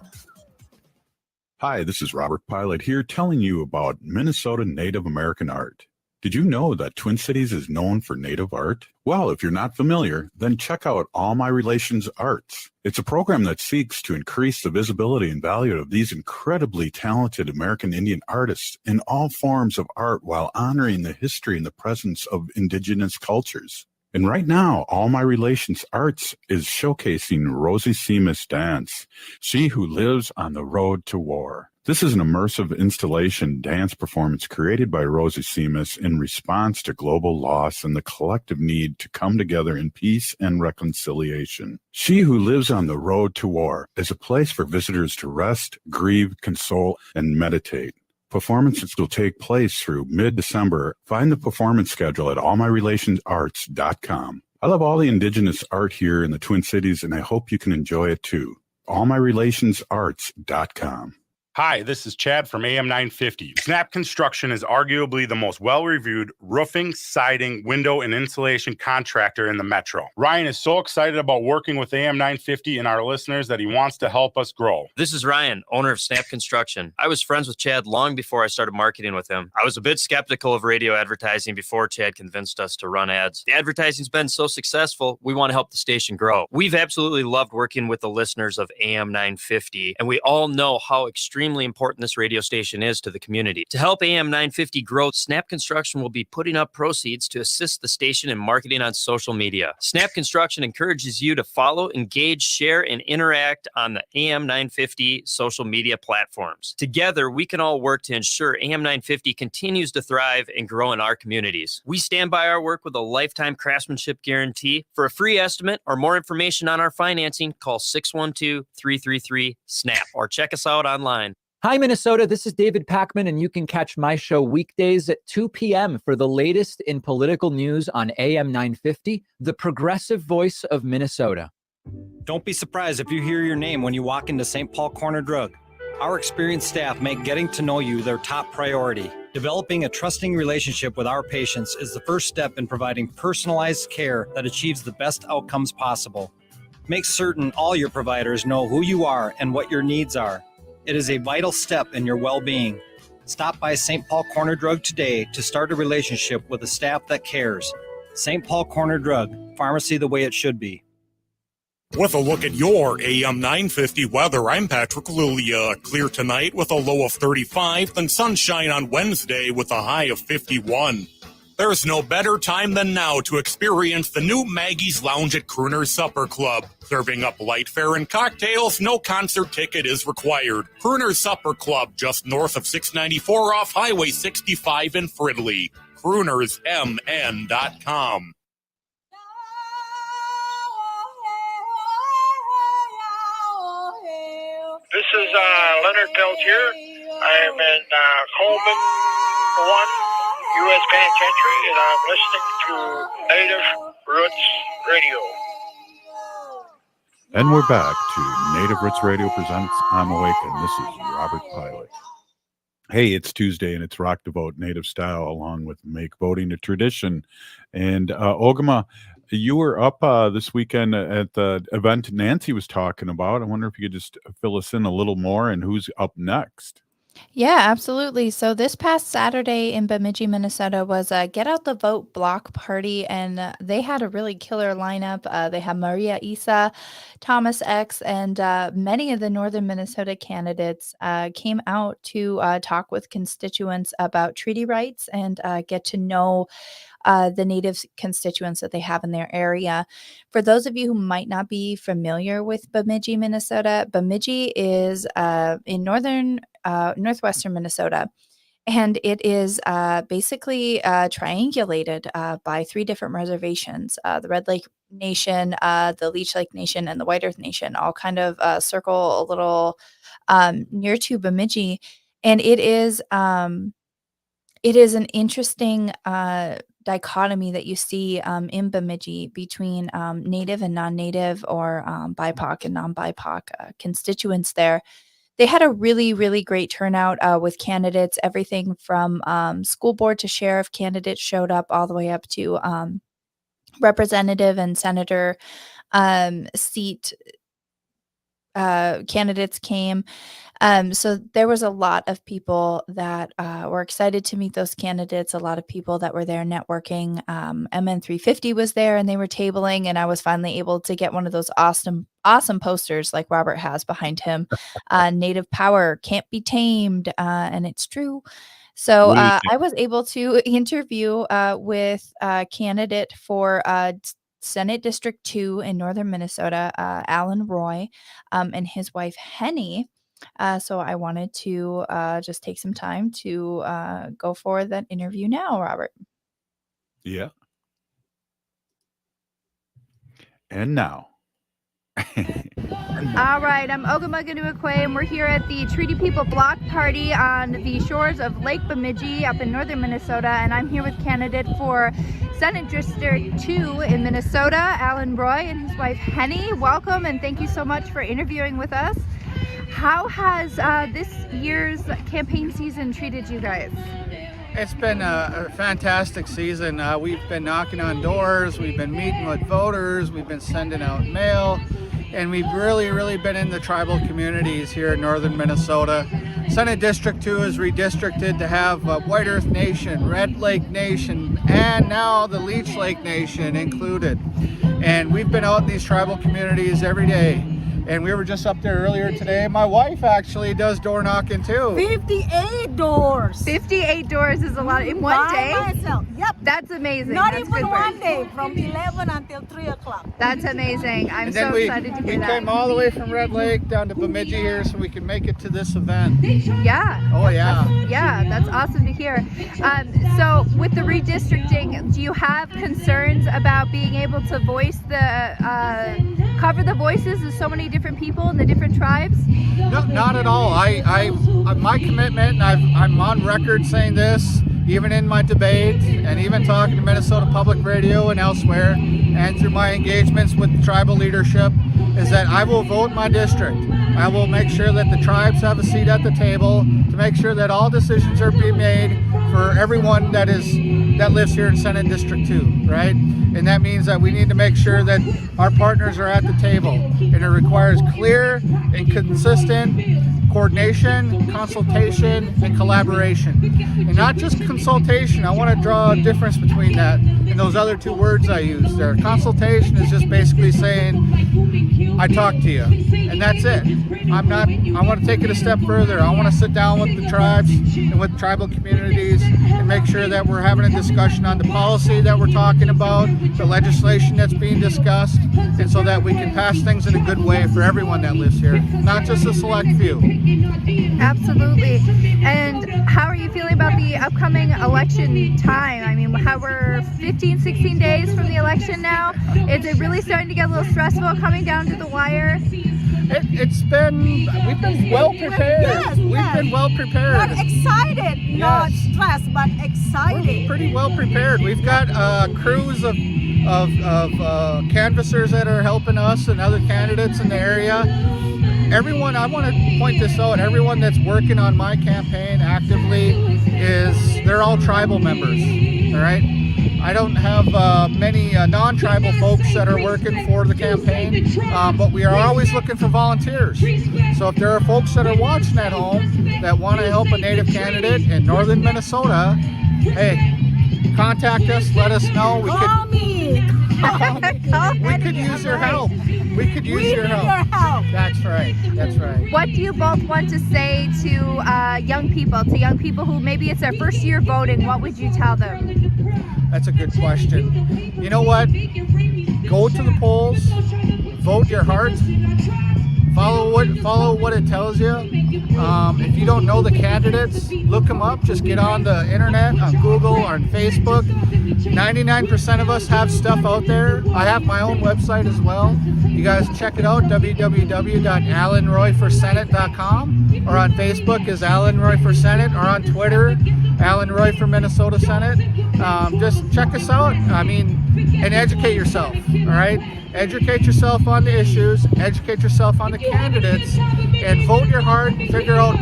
[SPEAKER 1] Hi, this is Robert Pilot here telling you about Minnesota Native American art. Did you know that Twin Cities is known for Native art? Well, if you're not familiar, then check out All My Relations Arts. It's a program that seeks to increase the visibility and value of these incredibly talented American Indian artists in all forms of art while honoring the history and the presence of Indigenous cultures. And right now, All My Relations Arts is showcasing Rosie Seamus Dance, She Who Lives on the Road to War. This is an immersive installation dance performance created by Rosie Seamus in response to global loss and the collective need to come together in peace and reconciliation. She Who Lives on the Road to War is a place for visitors to rest, grieve, console, and meditate. Performances will take place through mid-December. Find the performance schedule at allmyrelationsarts.com. I love all the Indigenous art here in the Twin Cities, and I hope you can enjoy it too. allmyrelationsarts.com.
[SPEAKER 20] Hi, this is Chad from AM 950. Snap Construction is arguably the most well-reviewed roofing, siding, window, and insulation contractor in the metro. Ryan is so excited about working with AM 950 and our listeners that he wants to help us grow.
[SPEAKER 21] This is Ryan, owner of Snap Construction. I was friends with Chad long before I started marketing with him. I was a bit skeptical of radio advertising before Chad convinced us to run ads. The advertising's been so successful, we want to help the station grow. We've absolutely loved working with the listeners of AM 950, and we all know how extremely important this radio station is to the community. To help AM 950 grow, Snap Construction will be putting up proceeds to assist the station in marketing on social media. Snap Construction encourages you to follow, engage, share, and interact on the AM 950 social media platforms. Together, we can all work to ensure AM 950 continues to thrive and grow in our communities. We stand by our work with a lifetime craftsmanship guarantee. For a free estimate or more information on our financing, call 612-333-SNAP or check us out online.
[SPEAKER 5] Hi, Minnesota. This is David Packman, and you can catch my show weekdays at 2 p.m. for the latest in political news on AM 950, the progressive voice of Minnesota.
[SPEAKER 22] Don't be surprised if you hear your name when you walk into St. Paul Corner Drug. Our experienced staff make getting to know you their top priority. Developing a trusting relationship with our patients is the first step in providing personalized care that achieves the best outcomes possible. Make certain all your providers know who you are and what your needs are. It is a vital step in your well-being. Stop by St. Paul Corner Drug today to start a relationship with a staff that cares. St. Paul Corner Drug, pharmacy the way it should be.
[SPEAKER 23] With a look at your AM 950 weather, I'm Patrick Lulia. Clear tonight with a low of 35, then sunshine on Wednesday with a high of 51. There's no better time than now to experience the new Maggie's Lounge at Crooner's Supper Club. Serving up light fare and cocktails, no concert ticket is required. Crooner's Supper Club, just north of 694 off Highway 65 in Fridley. CroonersMN.com.
[SPEAKER 24] This is Leonard Peltier. I am in Coleman 1 U.S. Penitentiary, and I'm listening to Native Roots Radio.
[SPEAKER 1] And we're back to Native Roots Radio presents I'm Awake, and this is Robert Pilot. Hey, it's Tuesday, and it's Rock the Vote Native Style, along with Make Voting a Tradition. And Ogama, you were up this weekend at the event Nancy was talking about. I wonder if you could just fill us in a little more and who's up next.
[SPEAKER 17] Yeah, absolutely. So this past Saturday in Bemidji, Minnesota was a Get Out the Vote block party, and they had a really killer lineup. They had Maria Isa, Thomas X, and many of the Northern Minnesota candidates came out to talk with constituents about treaty rights and get to know the Native constituents that they have in their area. For those of you who might not be familiar with Bemidji, Minnesota, Bemidji is in northwestern Minnesota, and it is basically triangulated by 3 different reservations. The Red Lake Nation, the Leech Lake Nation, and the White Earth Nation all kind of circle a little near to Bemidji, and it is an interesting dichotomy that you see in Bemidji between Native and non-Native, or BIPOC and non-BIPOC constituents there. They had a really, really great turnout with candidates. Everything from school board to sheriff candidates showed up, all the way up to representative and senator seat candidates came. So there was a lot of people that were excited to meet those candidates, a lot of people that were there networking. MN350 was there, and they were tabling, and I was finally able to get one of those awesome posters like Robert has behind him. Native power can't be tamed, and it's true. So I was able to interview with a candidate for Senate District 2 in northern Minnesota, Alan Roy, and his wife Henny. So I wanted to just take some time to go for that interview now, Robert.
[SPEAKER 1] Yeah. And now.
[SPEAKER 18] All right, I'm Ogamaganua and we're here at the Treaty People Block Party on the shores of Lake Bemidji up in northern Minnesota, and I'm here with candidate for Senate District 2 in Minnesota, Alan Roy, and his wife Henny. Welcome, and thank you so much for interviewing with us. How has this year's campaign season treated you guys?
[SPEAKER 25] It's been a fantastic season. We've been knocking on doors, we've been meeting with voters, we've been sending out mail, and we've really been in the tribal communities here in northern Minnesota. Senate District 2 is redistricted to have White Earth Nation, Red Lake Nation, and now the Leech Lake Nation included. And we've been out in these tribal communities every day. And we were just up there earlier today. My wife actually does door knocking too.
[SPEAKER 11] 58 doors.
[SPEAKER 18] 58 doors is a lot in one day?
[SPEAKER 11] Myself. Yep.
[SPEAKER 18] That's amazing.
[SPEAKER 11] Not
[SPEAKER 18] That's
[SPEAKER 11] even one day, from 11 until 3 o'clock.
[SPEAKER 18] That's amazing. I'm so excited to hear that.
[SPEAKER 25] We came all the way from Red Lake down to Bemidji here so we could make it to this event.
[SPEAKER 18] Yeah.
[SPEAKER 25] Oh yeah.
[SPEAKER 18] Yeah, that's awesome to hear. So with the redistricting, do you have concerns about being able to voice the cover the voices of so many different people and the different tribes?
[SPEAKER 25] No, not at all. My commitment, and I'm on record saying this, even in my debates, and even talking to Minnesota Public Radio and elsewhere, and through my engagements with the tribal leadership, is that I will vote my district. I will make sure that the tribes have a seat at the table to make sure that all decisions are being made for everyone that lives here in Senate District 2, right? And that means that we need to make sure that our partners are at the table, and it requires clear and consistent coordination, consultation, and collaboration. And not just consultation. I want to draw a difference between that and those other two words I used there. Consultation is just basically saying, I talk to you, and that's it. I want to take it a step further. I want to sit down with the tribes and with tribal communities and make sure that we're having a discussion on the policy that we're talking about, the legislation that's being discussed, and so that we can pass things in a good way for everyone that lives here, not just a select few.
[SPEAKER 18] Absolutely. And how are you feeling about the upcoming election time? I mean, we're 15, 16 days from the election now. Is it really starting to get a little stressful coming down to the wire?
[SPEAKER 25] We've been well prepared.
[SPEAKER 6] Yes.
[SPEAKER 25] We've been well prepared.
[SPEAKER 6] We're excited, not stressed, but excited.
[SPEAKER 25] We're pretty well prepared. We've got crews of canvassers that are helping us and other candidates in the area. Everyone, I want to point this out, everyone that's working on my campaign actively they're all tribal members, all right? I don't have many non-tribal folks that are working for the campaign, but we are always looking for volunteers. So if there are folks that are watching at home that want to help a Native candidate in northern Minnesota, hey, contact us, let us know. We could use your help. We could use your help. That's right. That's right.
[SPEAKER 18] What do you both want to say to young people who maybe it's their first year voting? What would you tell them?
[SPEAKER 25] That's a good question. You know what? Go to the polls, vote your heart, follow what it tells you. If you don't know the candidates, look them up. Just get on the internet, on Google, or on Facebook. 99% of us have stuff out there. I have my own website as well. You guys check it out, www.alanroy4senate.com, or on Facebook is Alan Roy for Senate, or on Twitter, Alan Roy for Minnesota Senate. Just check us out. And educate yourself, all right? Educate yourself on the issues, educate yourself on the candidates, and vote your heart and figure out,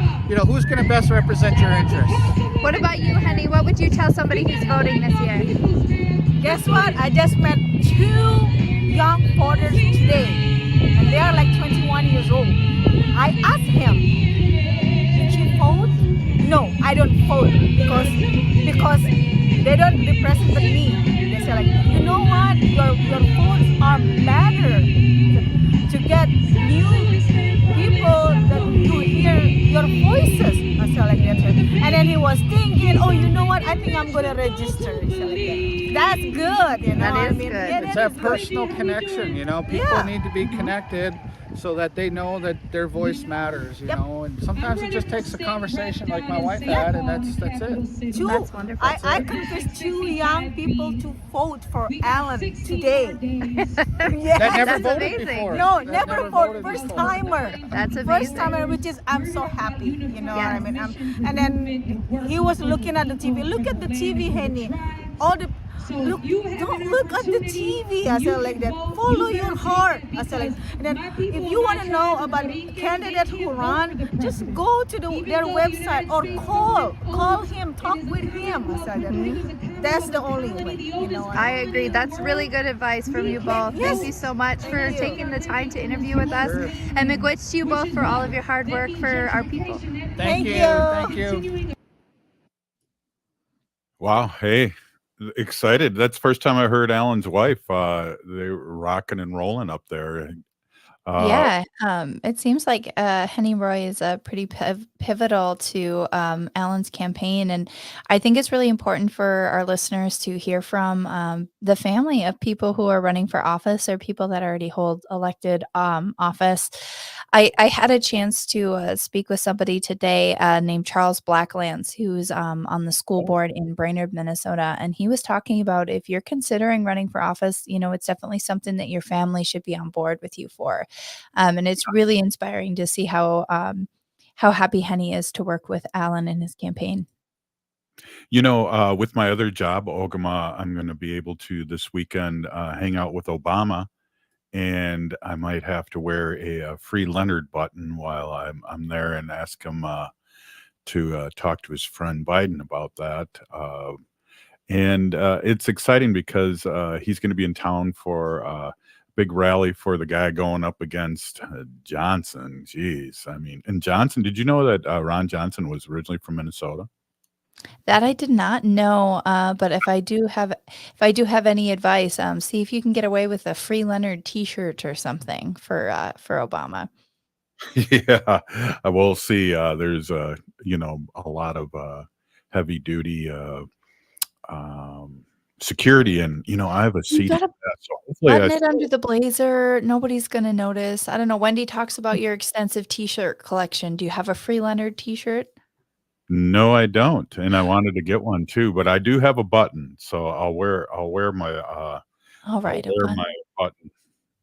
[SPEAKER 25] who's going to best represent your interests.
[SPEAKER 18] What about you, Henny? What would you tell somebody who's voting this year?
[SPEAKER 6] Guess what? I just met 2 young voters today, and they are like 21 years old. I asked him, did you vote? No, I don't vote because they don't represent me. They say like, you know what? Your votes are better to get new people that to hear your voices. I said like that. And then he was thinking, oh, you know what? I think I'm gonna register. That's good.
[SPEAKER 18] That is good.
[SPEAKER 25] It's that personal connection. People need to be connected so that they know that their voice matters. And sometimes it just takes a conversation like my wife had, and that's it.
[SPEAKER 6] That's wonderful. I convinced 2 young people to vote for Alan today.
[SPEAKER 25] That never voted before.
[SPEAKER 6] No, never voted. First timer.
[SPEAKER 18] That's amazing.
[SPEAKER 6] First timer, which is I'm so happy. What I mean. And then he was looking at the TV. Look at the TV, Henny. Don't look at the TV. I said like that. Follow your heart. I said like, and then if you want to know about candidates who run, just go to their website or call him, talk with him. I said that. That's the only way.
[SPEAKER 18] I agree. That's really good advice from you both.
[SPEAKER 6] Yes.
[SPEAKER 18] Thank you so much for taking the time to interview with us, and miigwech to you both for all of your hard work for our people.
[SPEAKER 25] Thank you.
[SPEAKER 1] Wow. Hey. Excited. That's the first time I heard Alan's wife. They were rocking and rolling up there.
[SPEAKER 17] Yeah, it seems like Henny Roy is pretty pivotal to Alan's campaign, and I think it's really important for our listeners to hear from the family of people who are running for office or people that already hold elected office. I had a chance to speak with somebody today named Charles Blacklands, who's on the school board in Brainerd, Minnesota, and he was talking about if you're considering running for office, it's definitely something that your family should be on board with you for. And it's really inspiring to see how happy Henny is to work with Alan in his campaign.
[SPEAKER 1] With my other job, Ogama, I'm going to be able to this weekend hang out with Obama, and I might have to wear a Free Leonard button while I'm there and ask him to talk to his friend Biden about that. And it's exciting because he's going to be in town for a big rally for the guy going up against Johnson. Jeez, I mean, and Johnson. Did you know that Ron Johnson was originally from Minnesota?
[SPEAKER 17] That I did not know, but if I do have any advice, see if you can get away with a Free Leonard T-shirt or something for Obama.
[SPEAKER 1] Yeah, I will see. There's a lot of heavy duty security, and I have a
[SPEAKER 17] You
[SPEAKER 1] seat.
[SPEAKER 17] gotta
[SPEAKER 1] So hopefully,
[SPEAKER 17] button it under the blazer. Nobody's gonna notice. I don't know. Wendy talks about your extensive T-shirt collection. Do you have a Free Leonard T-shirt?
[SPEAKER 1] no, I don't, and I wanted to get one too, but I do have a button, so I'll wear my
[SPEAKER 17] All
[SPEAKER 1] I'll
[SPEAKER 17] right, a
[SPEAKER 1] wear
[SPEAKER 17] button.
[SPEAKER 1] my button.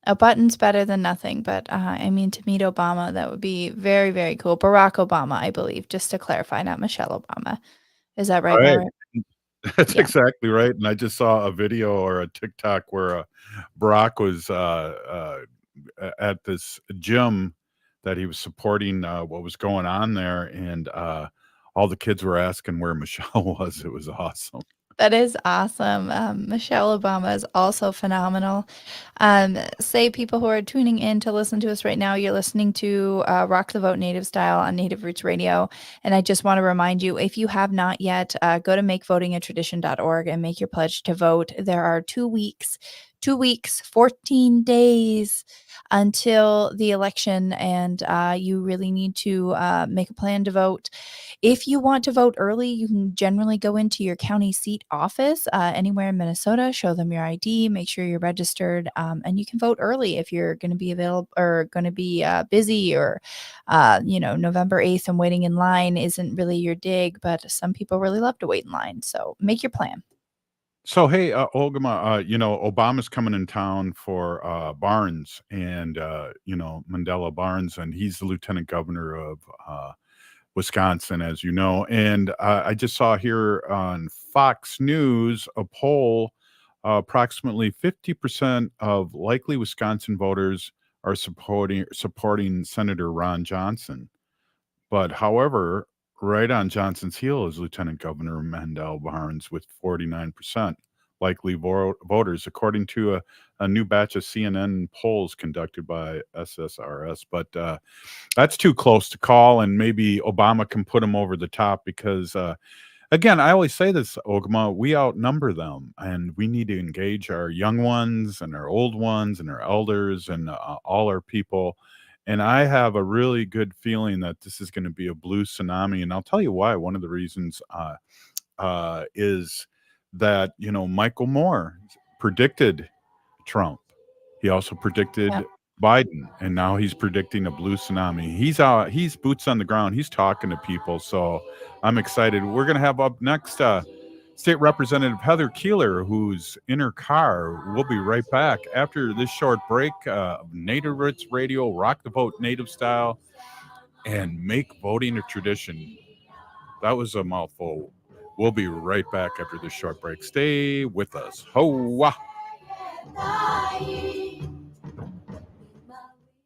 [SPEAKER 17] A button's better than nothing, but I mean, to meet Obama, that would be very, very cool. Barack Obama, I believe, just to clarify, not Michelle Obama. Is that right,
[SPEAKER 1] Right.
[SPEAKER 17] Barack?
[SPEAKER 1] That's
[SPEAKER 17] Yeah.
[SPEAKER 1] exactly right, and I just saw a video or a TikTok where Barack was at this gym that he was supporting what was going on there, and all the kids were asking where Michelle was. It was awesome.
[SPEAKER 17] That is awesome. Michelle Obama is also phenomenal. Say people who are tuning in to listen to us right now, you're listening to Rock the Vote Native Style on Native Roots Radio. And I just want to remind you, if you have not yet, go to makevotingatradition.org and make your pledge to vote. There are 2 weeks, 14 days until the election, and you really need to make a plan to vote. If you want to vote early, you can generally go into your county seat office anywhere in Minnesota, show them your ID, make sure you're registered, and you can vote early if you're going to be available or going to be busy or, November 8th and waiting in line isn't really your dig, but some people really love to wait in line. So make your plan.
[SPEAKER 1] So, hey, Olgama, Obama's coming in town for Barnes and Mandela Barnes, and he's the lieutenant governor of Wisconsin, as you know. And I just saw here on Fox News a poll: approximately 50% of likely Wisconsin voters are supporting Senator Ron Johnson. But however, right on Johnson's heel is Lieutenant Governor Mandel Barnes with 49% likely voters, according to a new batch of CNN polls conducted by SSRS. But that's too close to call, and maybe Obama can put him over the top because, again, I always say this, Ogama, we outnumber them, and we need to engage our young ones and our old ones and our elders and all our people. And I have a really good feeling that this is going to be a blue tsunami. And I'll tell you why. One of the reasons is that, Michael Moore predicted Trump. He also predicted Biden, and now he's predicting a blue tsunami. He's boots on the ground. He's talking to people. So I'm excited. We're going to have up next State Representative Heather Keeler, who's in her car. We'll be right back after this short break. Native Roots Radio, Rock the Vote Native Style, and make voting a tradition. That was a mouthful. We'll be right back after this short break. Stay with us. Ho-wah!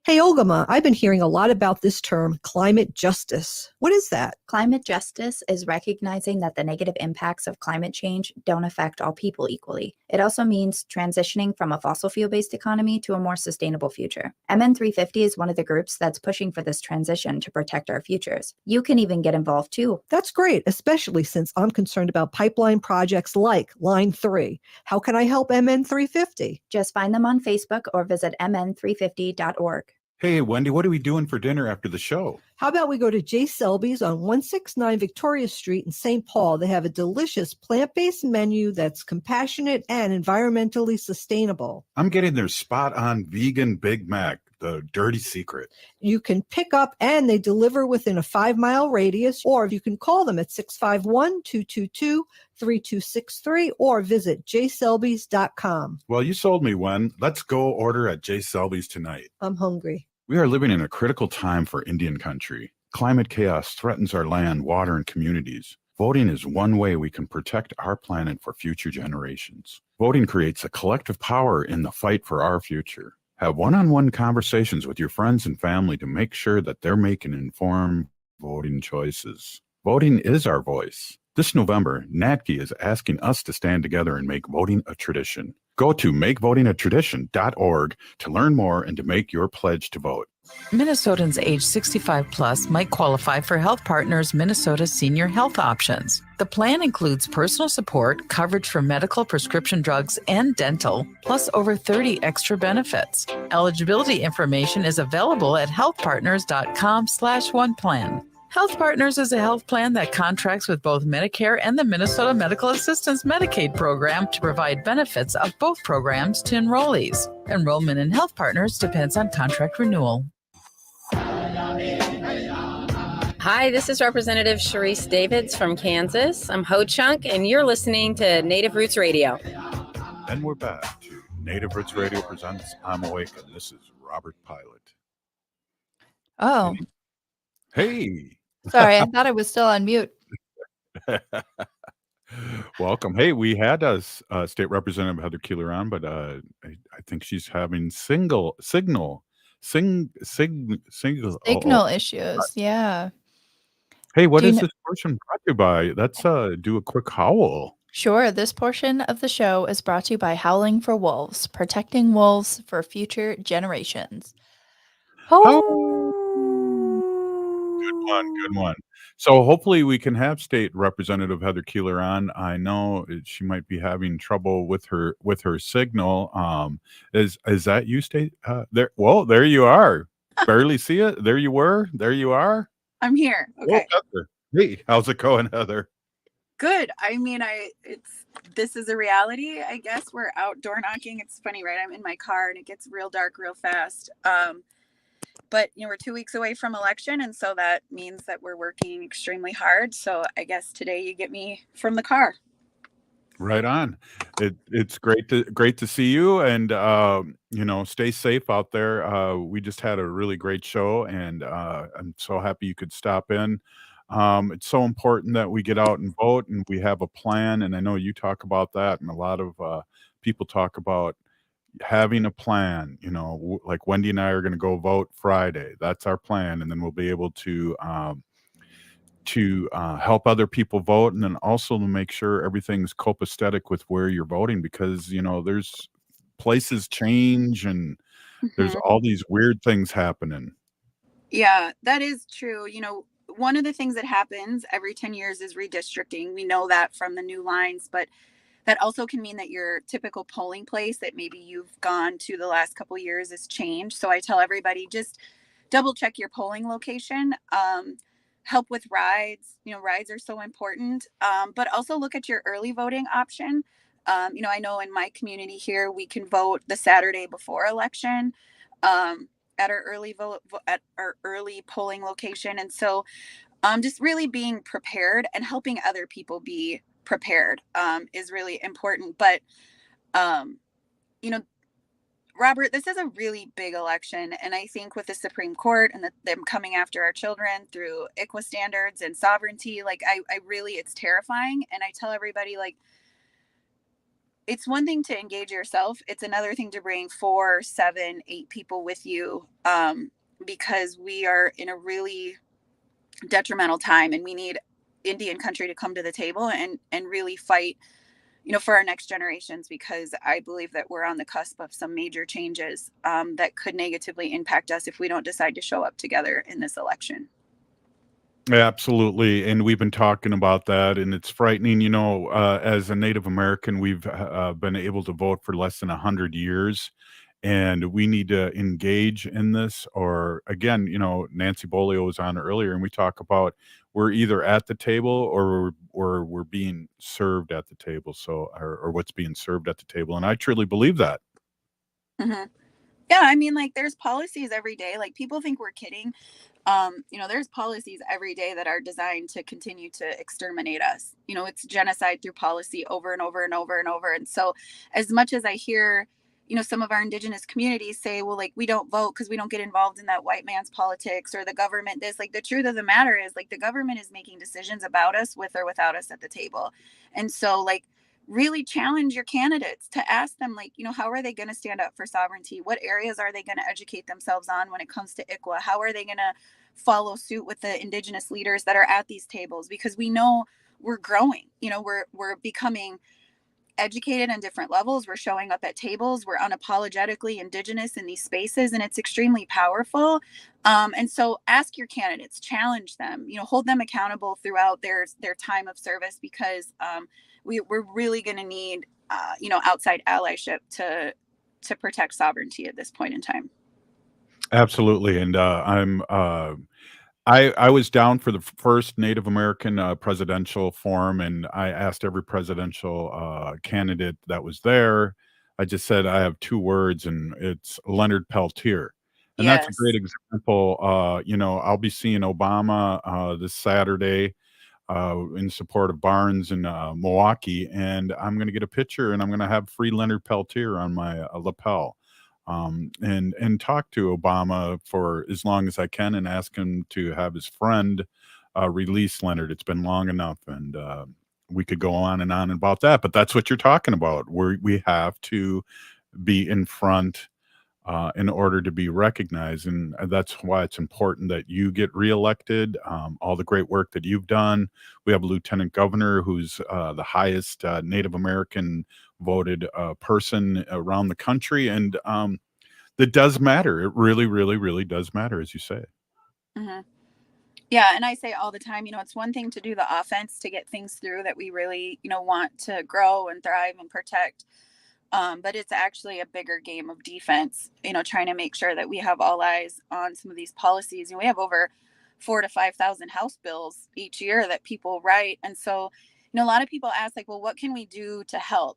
[SPEAKER 3] Hey, Ogama, I've been hearing a lot about this term, climate justice. What is that?
[SPEAKER 4] Climate justice is recognizing that the negative impacts of climate change don't affect all people equally. It also means transitioning from a fossil fuel-based economy to a more sustainable future. MN350 is one of the groups that's pushing for this transition to protect our futures. You can even get involved too.
[SPEAKER 3] That's great, especially since I'm concerned about pipeline projects like Line 3. How can I help MN350?
[SPEAKER 4] Just find them on Facebook or visit mn350.org.
[SPEAKER 1] Hey, Wendy, what are we doing for dinner after the show?
[SPEAKER 3] How about we go to J. Selby's on 169 Victoria Street in St. Paul? They have a delicious plant-based menu that's compassionate and environmentally sustainable.
[SPEAKER 1] I'm getting their spot-on vegan Big Mac, the dirty secret.
[SPEAKER 3] You can pick up and they deliver within a 5-mile radius, or you can call them at 651-222-3263 or visit jselbys.com.
[SPEAKER 1] Well, you sold me, Wen. Let's go order at J. Selby's tonight.
[SPEAKER 3] I'm hungry.
[SPEAKER 1] We are living in a critical time for Indian country. Climate chaos threatens our land, water, and communities. Voting is one way we can protect our planet for future generations. Voting creates a collective power in the fight for our future. Have one-on-one conversations with your friends and family to make sure that they're making informed voting choices. Voting is our voice. This November, NATKI is asking us to stand together and make voting a tradition. Go to makevotingatradition.org to learn more and to make your pledge to vote.
[SPEAKER 7] Minnesotans age 65 plus might qualify for Health Partners Minnesota Senior Health Options. The plan includes personal support, coverage for medical, prescription drugs, and dental, plus over 30 extra benefits. Eligibility information is available at healthpartners.com/oneplan. Health Partners is a health plan that contracts with both Medicare and the Minnesota Medical Assistance Medicaid program to provide benefits of both programs to enrollees. Enrollment in Health Partners depends on contract renewal.
[SPEAKER 8] Hi, this is Representative Sharice Davids from Kansas. I'm Ho Chunk, and you're listening to Native Roots Radio.
[SPEAKER 1] And we're back to Native Roots Radio presents I'm Awake, and this is Robert Pilot.
[SPEAKER 17] Oh,
[SPEAKER 1] Hey.
[SPEAKER 17] sorry. I thought I was still on mute.
[SPEAKER 1] Welcome. Hey, we had State Representative Heather Keeler on, but I think she's having signal
[SPEAKER 17] Issues. Yeah.
[SPEAKER 1] Hey, what
[SPEAKER 17] Do you
[SPEAKER 1] is
[SPEAKER 17] kn-
[SPEAKER 1] this portion brought to you by? Let's do a quick howl.
[SPEAKER 17] Sure. This portion of the show is brought to you by Howling for Wolves, protecting wolves for future generations.
[SPEAKER 1] Good one. So hopefully we can have State Representative Heather Keeler on. I know she might be having trouble with her signal. Is that you, State? There. Well, there you are. Barely see it. There you were. There you are.
[SPEAKER 9] I'm here. Okay.
[SPEAKER 1] Oh, Heather. Hey, how's it going, Heather?
[SPEAKER 9] Good. I mean, this is a reality. I guess we're outdoor knocking. It's funny, right? I'm in my car and it gets real dark real fast. But we're 2 weeks away from election, and so that means that we're working extremely hard. So I guess today you get me from the car.
[SPEAKER 1] Right on. It's great to see you, and stay safe out there. We just had a really great show, and I'm so happy you could stop in. It's so important that we get out and vote, and we have a plan. And I know you talk about that, and a lot of people talk about having a plan. Like Wendy and I are going to go vote Friday. That's our plan, and then we'll be able to help other people vote, and then also to make sure everything's copacetic with where you're voting, because there's places change and there's all these weird things happening.
[SPEAKER 9] Yeah, that is true. One of the things that happens every 10 years is redistricting. We know that from the new lines, but that also can mean that your typical polling place that maybe you've gone to the last couple of years has changed. So I tell everybody, just double check your polling location. Help with rides. Rides are so important, but also look at your early voting option. I know in my community here, we can vote the Saturday before election at our early polling location. And so just really being prepared and helping other people be prepared is really important. But, Robert, this is a really big election. And I think with the Supreme Court and them coming after our children through ICWA standards and sovereignty, it's terrifying. And I tell everybody, it's one thing to engage yourself. It's another thing to bring 4, 7, 8 people with you, because we are in a really detrimental time, and we need Indian country to come to the table and really fight, for our next generations, because I believe that we're on the cusp of some major changes that could negatively impact us if we don't decide to show up together in this election.
[SPEAKER 1] Absolutely. And we've been talking about that, and it's frightening. As a Native American, we've been able to vote for less than 100 years. and we need to engage in this. Or again, Nancy Beaulieu was on earlier, and we talk about we're either at the table or we're being served at the table. So, or what's being served at the table, and I truly believe that.
[SPEAKER 9] Mm-hmm. Yeah, I mean, like, there's policies every day. Like, people think we're kidding. There's policies every day that are designed to continue to exterminate us. It's genocide through policy over and over and over and over. And so, as much as I hear, some of our indigenous communities say, well, like, we don't vote because we don't get involved in that white man's politics or the government this, like, the truth of the matter is, like, the government is making decisions about us with or without us at the table. And so, like, really challenge your candidates to ask them, like, how are they going to stand up for sovereignty? What areas are they going to educate themselves on when it comes to ICWA? How are they going to follow suit with the indigenous leaders that are at these tables? Because we know we're growing, we're becoming educated on different levels. We're showing up at tables. We're unapologetically indigenous in these spaces, and it's extremely powerful. And so ask your candidates, challenge them, hold them accountable throughout their time of service, because we're really going to need, outside allyship to protect sovereignty at this point in time.
[SPEAKER 1] Absolutely, and I was down for the first Native American presidential forum, and I asked every presidential candidate that was there. I just said I have two words, and it's Leonard Peltier. And that's a great
[SPEAKER 9] Yes.
[SPEAKER 1] example. I'll be seeing Obama this Saturday in support of Barnes in Milwaukee, and I'm going to get a picture, and I'm going to have free Leonard Peltier on my lapel, and talk to Obama for as long as I can, and ask him to have his friend release Leonard. It's been long enough, and we could go on and on about that. But that's what you're talking about. We have to be in front in order to be recognized. And that's why it's important that you get reelected. All the great work that you've done. We have a lieutenant governor who's the highest Native American voted person around the country. And that does matter. It really, really, really does matter, as you say.
[SPEAKER 9] Mm-hmm. Yeah, and I say all the time, it's one thing to do the offense to get things through that we really, want to grow and thrive and protect. But it's actually a bigger game of defense, trying to make sure that we have all eyes on some of these policies. We have over 4,000 to 5,000 House bills each year that people write. And so, a lot of people ask, like, well, what can we do to help?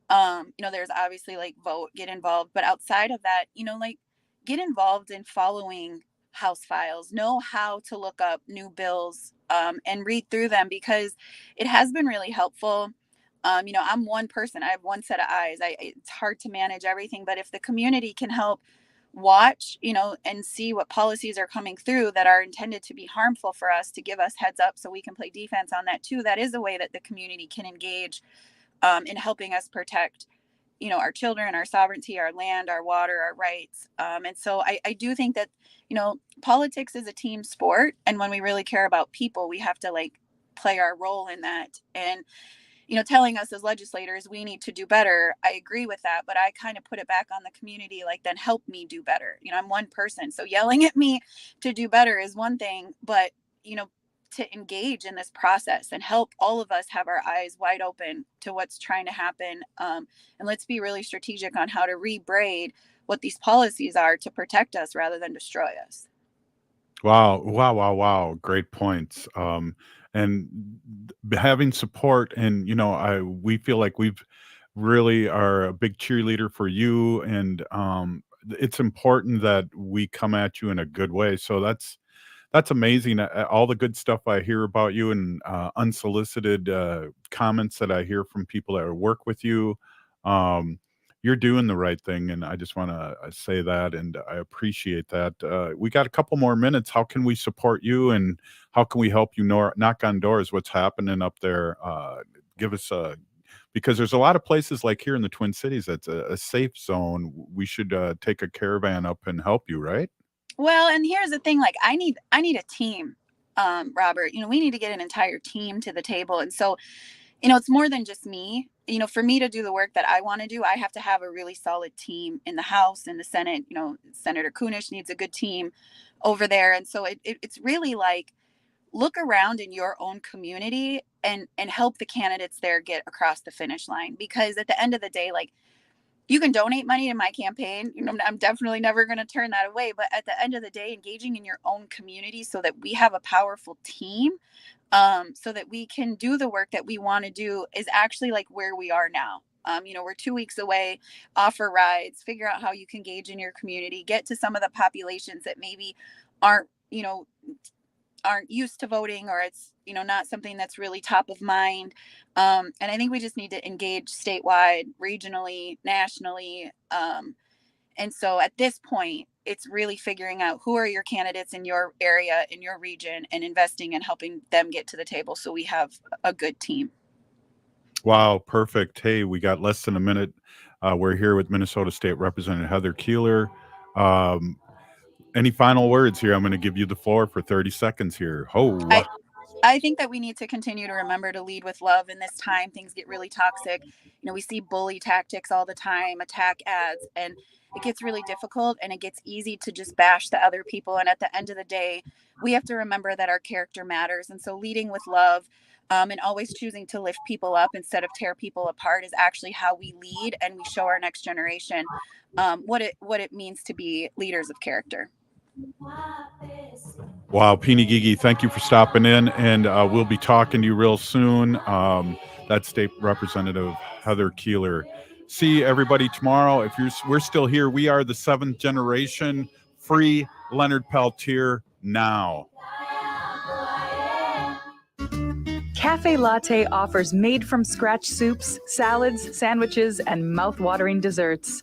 [SPEAKER 9] There's obviously, like, vote, get involved. But outside of that, like, get involved in following House files, know how to look up new bills, and read through them, because it has been really helpful. I'm one person. I have one set of eyes. It's hard to manage everything, but if the community can help watch, and see what policies are coming through that are intended to be harmful for us, to give us heads up so we can play defense on that too, that is a way that the community can engage in helping us protect, our children, our sovereignty, our land, our water, our rights. And so I do think that, politics is a team sport. And when we really care about people, we have to, like, play our role in that. And telling us as legislators we need to do better, I agree with that, but I kind of put it back on the community, like, then help me do better. I'm one person, so yelling at me to do better is one thing, but to engage in this process and help all of us have our eyes wide open to what's trying to happen, and let's be really strategic on how to rebraid what these policies are to protect us rather than destroy us.
[SPEAKER 1] Wow, wow, wow, wow. Great points. And having support, and we feel like we've really are a big cheerleader for you, and it's important that we come at you in a good way. So that's amazing. All the good stuff I hear about you, and unsolicited comments that I hear from people that work with you. Um, you're doing the right thing, and I just want to say that, and I appreciate that. We got a couple more minutes. How can we support you, and how can we help you knock on doors? What's happening up there? Give us a Because there's a lot of places like here in the Twin Cities that's a safe zone. We should take a caravan up and help you, right?
[SPEAKER 9] Well, and here's the thing, like, I need a team, Robert. We need to get an entire team to the table. And so, it's more than just me. For me to do the work that I want to do, I have to have a really solid team in the House and the Senate. Senator Kunish needs a good team over there. And so it's really like, look around in your own community and help the candidates there get across the finish line. Because at the end of the day, like, You can donate money to my campaign. You know, I'm definitely never going to turn that away. But at the end of the day, engaging in your own community so that we have a powerful team, so that we can do the work that we want to do is actually like where we are now. You know, we're 2 weeks away, offer rides, figure out how you can engage in your community, get to some of the populations that maybe aren't, you know, aren't used to voting, or it's, you know, not something that's really top of mind. And I think we just need to engage statewide, regionally, nationally. And so at this point, it's really figuring out who are your candidates in your area, in your region, and investing and helping them get to the table so we have a good team.
[SPEAKER 1] Wow, perfect. Hey, we got less than a minute. We're here with Minnesota State Representative Heather Keeler. Any final words here? I'm going to give you the floor for 30 seconds here.
[SPEAKER 9] I think that we need to continue to remember to lead with love. In this time, things get really toxic. You know, we see bully tactics all the time, attack ads, and it gets really difficult, and it gets easy to just bash the other people. And at the end of the day, we have to remember that our character matters. And so leading with love, and always choosing to lift people up instead of tear people apart is actually how we lead, and we show our next generation what it means to be leaders of character.
[SPEAKER 1] Wow, Peeny Gigi, thank you for stopping in, and we'll be talking to you real soon. That's State Representative Heather Keeler. See everybody tomorrow. We're still here. We are the 7th generation. Free Leonard Peltier now.
[SPEAKER 10] Cafe Latte offers made-from-scratch soups, salads, sandwiches, and mouth-watering desserts.